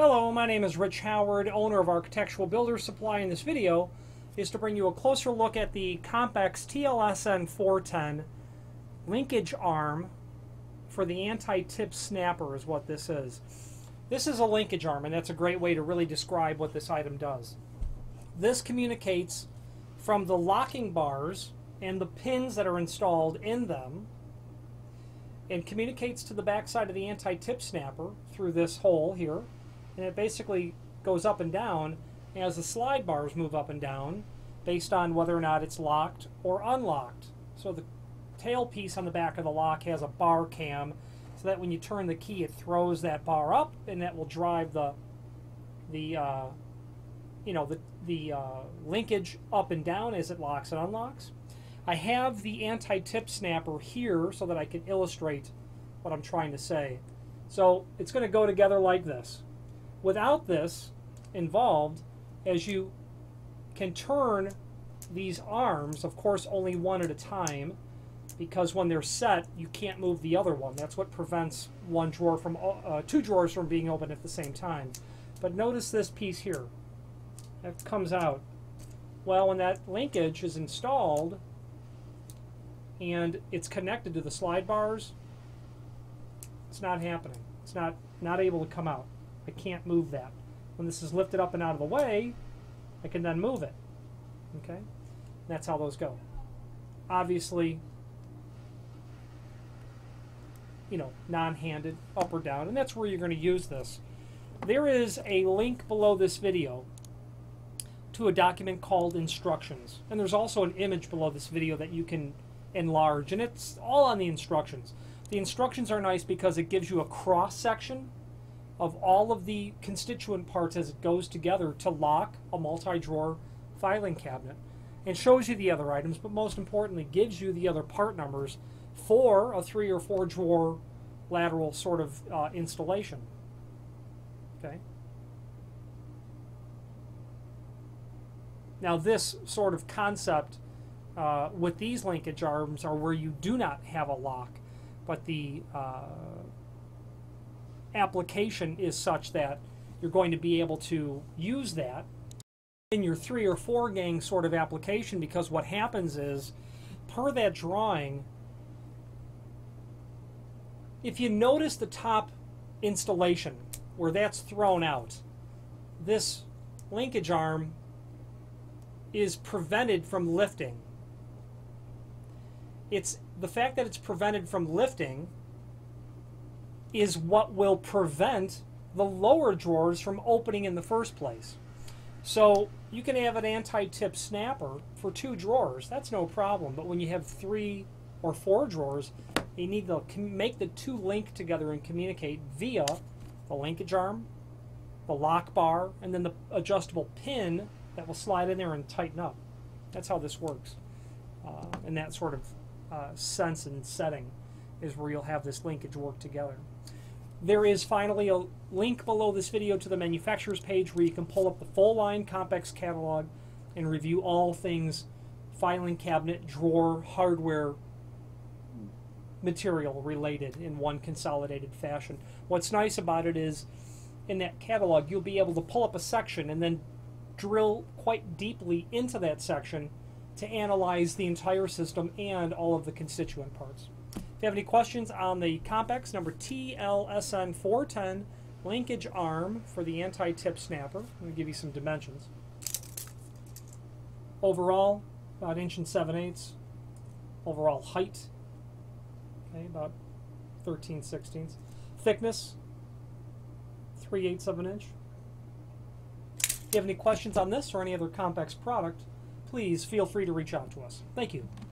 Hello, my name is Rich Howard, owner of Architectural Builder Supply. In this video is to bring you a closer look at the Compx TLSN410 linkage arm for the anti-tip snapper is what this is. This is a linkage arm, and that's a great way to really describe what this item does. This communicates from the locking bars and the pins that are installed in them and communicates to the backside of the anti-tip snapper through this hole here. And it basically goes up and down as the slide bars move up and down based on whether or not it's locked or unlocked. So the tail piece on the back of the lock has a bar cam so that when you turn the key it throws that bar up, and that will drive the linkage up and down as it locks and unlocks. I have the anti-tip snapper here so that I can illustrate what I'm trying to say. So it's going to go together like this. Without this involved, as you can turn these arms, of course only one at a time, because when they're set you can't move the other one. That's what prevents one drawer from two drawers from being open at the same time. But notice this piece here that comes out. Well, when that linkage is installed and it's connected to the slide bars, it's not happening. It's not able to come out. I can't move that. When this is lifted up and out of the way, I can then move it. Okay? And that's how those go. Obviously, non-handed, up or down, and that's where you're going to use this. There is a link below this video to a document called instructions, and there's also an image below this video that you can enlarge, and it's all on the instructions. The instructions are nice because it gives you a cross-section of all of the constituent parts as it goes together to lock a multi-drawer filing cabinet, and shows you the other items, but most importantly gives you the other part numbers for a 3 or 4 drawer lateral sort of installation. Okay. Now this sort of concept with these linkage arms are where you do not have a lock, but the application is such that you're going to be able to use that in your 3 or 4 gang sort of application, because what happens is, per that drawing, if you notice the top installation where that's thrown out, this linkage arm is prevented from lifting. It's the fact that it's prevented from lifting is what will prevent the lower drawers from opening in the first place. So you can have an anti-tip snapper for 2 drawers, that's no problem, but when you have 3 or 4 drawers, you need to make the 2 link together and communicate via the linkage arm, the lock bar, and then the adjustable pin that will slide in there and tighten up. That's how this works. In that sort of sense and setting is where you'll have this linkage work together. There is finally a link below this video to the manufacturer's page where you can pull up the full line Compx catalog and review all things filing cabinet, drawer, hardware, material related in one consolidated fashion. What's nice about it is in that catalog you'll be able to pull up a section and then drill quite deeply into that section to analyze the entire system and all of the constituent parts. If you have any questions on the Compx number TLSN410 linkage arm for the anti-tip snapper, I'm going to give you some dimensions. Overall, about 1 7/8 inches. Overall height, okay, about 13/16. Thickness, 3/8 of an inch. If you have any questions on this or any other Compx product, please feel free to reach out to us. Thank you.